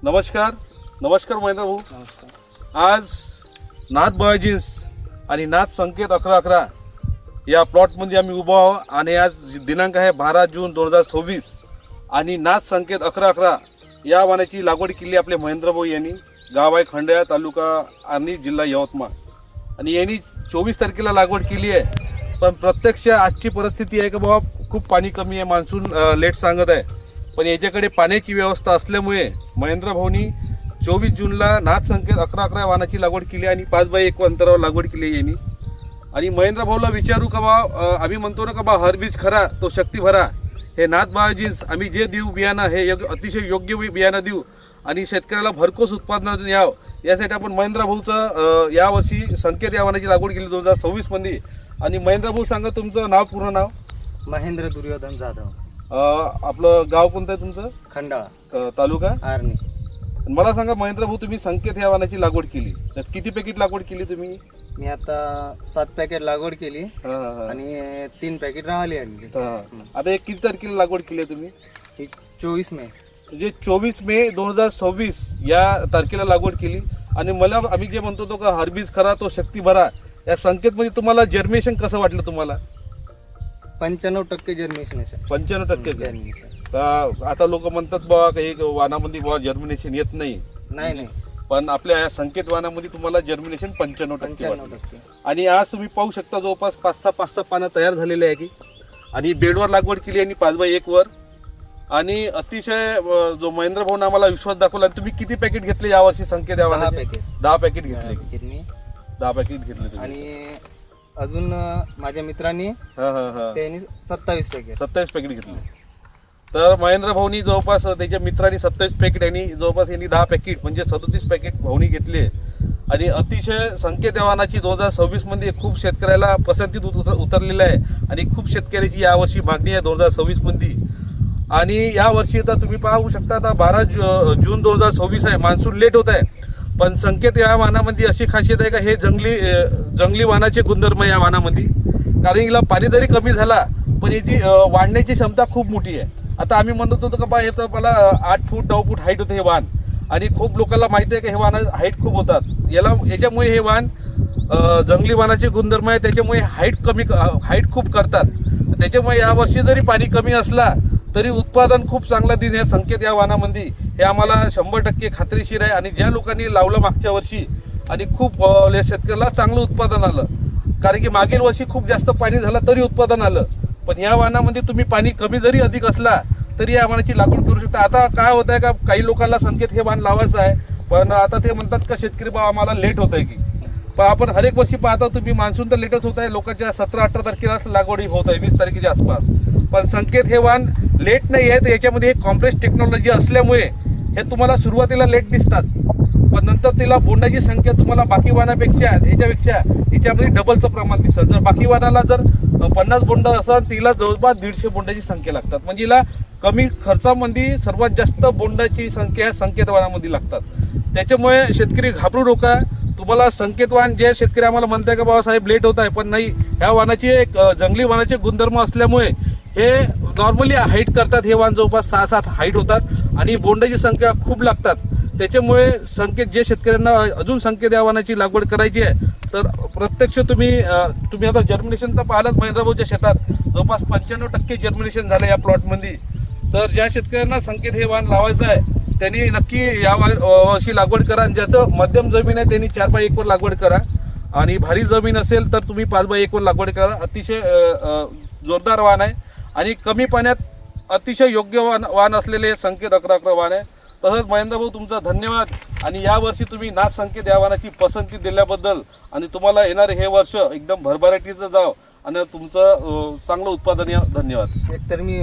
नमस्कार महेंद्र भाऊ. आज नाथ बायोजिन्स आणि नाथ संकेत 1111 या प्लॉटमध्ये आम्ही उभा आहोत आणि आज दिनांक आहे 12 जून 2026 आणि नाथ संकेत 1111 या वाणाची लागवड केली आपले महेंद्र भाऊ यांनी. गाव आहे खंड्या, तालुका आणि जिल्हा यवतमाळ आणि यांनी 24 तारखेला लागवड केली आहे. पण प्रत्यक्ष आजची परिस्थिती आहे की बाबा खूप पाणी कमी आहे, मान्सून लेट सांगत आहे. पण याच्याकडे पाण्याची व्यवस्था असल्यामुळे महेंद्र भाऊनी 24 जूनला नाथ संकेत 1111 वाणाची लागवड केली आणि 5x1 अंतरावर लागवड केली यांनी. आणि महेंद्र भाऊला विचारू का बा, आम्ही म्हणतो ना का बा हर बीज खरा तो शक्ती भरा. हे नाथ बायोजिन्स आम्ही जे देऊ बियाणं हे अतिशय योग्य बियाणं देऊ आणि शेतकऱ्याला भरघोस उत्पादन यावं यासाठी आपण महेंद्र भाऊचं यावर्षी संकेत या वाणाची लागवड केली 2026 मध्ये. आणि महेंद्र भाऊ सांगा तुमचं नाव, पूर्ण नाव? महेंद्र दुर्योधन जाधव. आपलं गाव कोणतं आहे तुमचं? खंडाळा, तालुका आर्णी. मला सांगा महेंद्र भाऊ, तुम्ही संकेत या वाणाची लागवड केली तर किती पॅकेट लागवड केली तुम्ही? मी आता 7 पॅकेट लागवड केली आणि 3 पॅकेट राहिली आणली. आता एक किती तारखेला लागवड केली आहे तुम्ही? 24 मे. म्हणजे 24 मे 2026 या तारखेला लागवड केली. आणि मला आम्ही जे म्हणतो तो का हरबीज खरा तो शक्ती भरा या संकेतमध्ये तुम्हाला जर्मिनेशन कसं वाटलं तुम्हाला? 95% जर्मिनेशन. 95%. आता लोक म्हणतात बाबा काही वाणामध्ये बाबा जर्मिनेशन येत नाही. नाही, पण आपल्या या संकेत वाणामध्ये तुम्हाला जर्मिनेशन 95%. आणि आज तुम्ही पाहू शकता जवळपास 5-6 पानं तयार झालेले आहे की. आणि बेडवर लागवड केली आणि 5x1 वर. आणि अतिशय जो महेंद्र भाऊने आम्हाला विश्वास दाखवला. तुम्ही किती पॅकेट घेतले यावर्षी संकेत या वाणाचे? 10 पॅकेट घेतले. 10 पॅकेट घेतले. आणि अजून माझ्या मित्रांनी त्यांनी 27 पॅकेट घेतले. तर महेंद्र भाऊनी जवळपास त्याच्या मित्रांनी 27 पॅकेट यांनी जवळपास यांनी 10 पॅकेट म्हणजे 37 पॅकेट भाऊनी घेतले. आणि अतिशय संकेत या वाणाची 2026 मध्ये खूप शेतकऱ्याला पसंतीत उतरलेलं आहे आणि खूप शेतकऱ्याची यावर्षी मागणी आहे 2026 मध्ये. आणि यावर्षी आता तुम्ही पाहू शकता आता 12 जून 2026 आहे, मान्सून लेट होत आहे. पण संकेत या वाणामध्ये अशी खासियत आहे का हे जंगली वाणाचे गुणधर्म या वाणामध्ये. कारण हिला पाणी जरी कमी झाला पण याची वाढण्याची क्षमता खूप मोठी आहे. आता आम्ही म्हणत होतो का बा हे तर मला 8 फूट 9 फूट हाईट होते हे वाण. आणि खूप लोकांना माहिती आहे की हे वाण हाईट खूप होतात. याच्यामुळे हे वाण जंगली वाणाचे गुणधर्म आहे, त्याच्यामुळे हाईट खूप करतात. त्याच्यामुळे यावर्षी जरी पाणी कमी असला तरी उत्पादन खूप चांगला दिन आहे संकेत या वाणामध्ये. हे आम्हाला 100% खात्रीशीर आहे. आणि ज्या लोकांनी लावलं मागच्या वर्षी आणि खूप शेतकऱ्याला चांगलं उत्पादन आलं. कारण की मागील वर्षी खूप जास्त पाणी झालं तरी उत्पादन आलं. पण या वाणामध्ये तुम्ही पाणी कमी जरी अधिक असला तरी या वाणाची लागवड करू शकता. आता काय होत आहे का काही लोकांना संकेत हे वाण लावायचं आहे पण आता ते म्हणतात का शेतकरी बा आम्हाला लेट होत आहे की. पण आपण हर एक वर्षी पाहता तुम्ही मान्सून तर लेटच होत आहे. लोकांच्या 17-18 तारखेला लागवड होत आहे, 20 तारखेच्या आसपास. पण संकेत हे वाण लेट नाही आहे. तर याच्यामध्ये हे कॉम्प्रेस टेक्नॉलॉजी असल्यामुळे हे तुम्हाला सुरुवातीला लेट दिसतात पण नंतर तिला बोंडाची संख्या तुम्हाला बाकी वाणापेक्षा याच्यामध्ये डबलचं प्रमाण दिसतं. जर बाकी वाणाला जर 50 बोंड असेल तिला जवळपास 150 बोंडाची संख्या लागतात. म्हणजे हिला कमी खर्चामध्ये सर्वात जास्त बोंडाची संख्या संकेत वाणामध्ये लागतात. त्याच्यामुळे शेतकरी घाबरू नका. तुम्हाला संकेत वाण जे शेतकरी आम्हाला म्हणताय का बाबासाहेब लेट होत आहे, पण नाही, ह्या वाणाची एक जंगली वाणाचे गुणधर्म असल्यामुळे हे नॉर्मली हाईट करतात. हे वाण जवळपास 6-7 हाईट होतात आणि बोंडाची संख्या खूप लागतात. त्याच्यामुळे संकेत जे शेतकऱ्यांना अजून संकेत या वाणाची लागवड करायची आहे तर प्रत्यक्ष तुम्ही आता जर्मिनेशन तर पाहिलंच महेंद्र भाऊच्या शेतात जवळपास 95% जर्मिनेशन झालं या प्लॉटमध्ये. तर ज्या शेतकऱ्यांना संकेत हे वाण लावायचं आहे त्यांनी नक्की या वर्षी लागवड करा. ज्याचं मध्यम जमीन आहे त्यांनी 4x1 वर लागवड करा. आणि भारी जमीन असेल तर तुम्ही 5x1 वर लागवड करा. अतिशय जोरदार वाण आहे आणि कमी पाण्यात अतिशय योग्य वाण असलेले संकेत 1111 वाण आहे. तसंच महेंद्र भाऊ तुमचा धन्यवाद. आणि यावर्षी तुम्ही नाथ संकेत या वाणाची पसंती दिल्याबद्दल आणि तुम्हाला येणारे हे वर्ष एकदम भरभराटीचं जाव आणि तुमचं चांगलं उत्पादन या. धन्यवाद. एकतर मी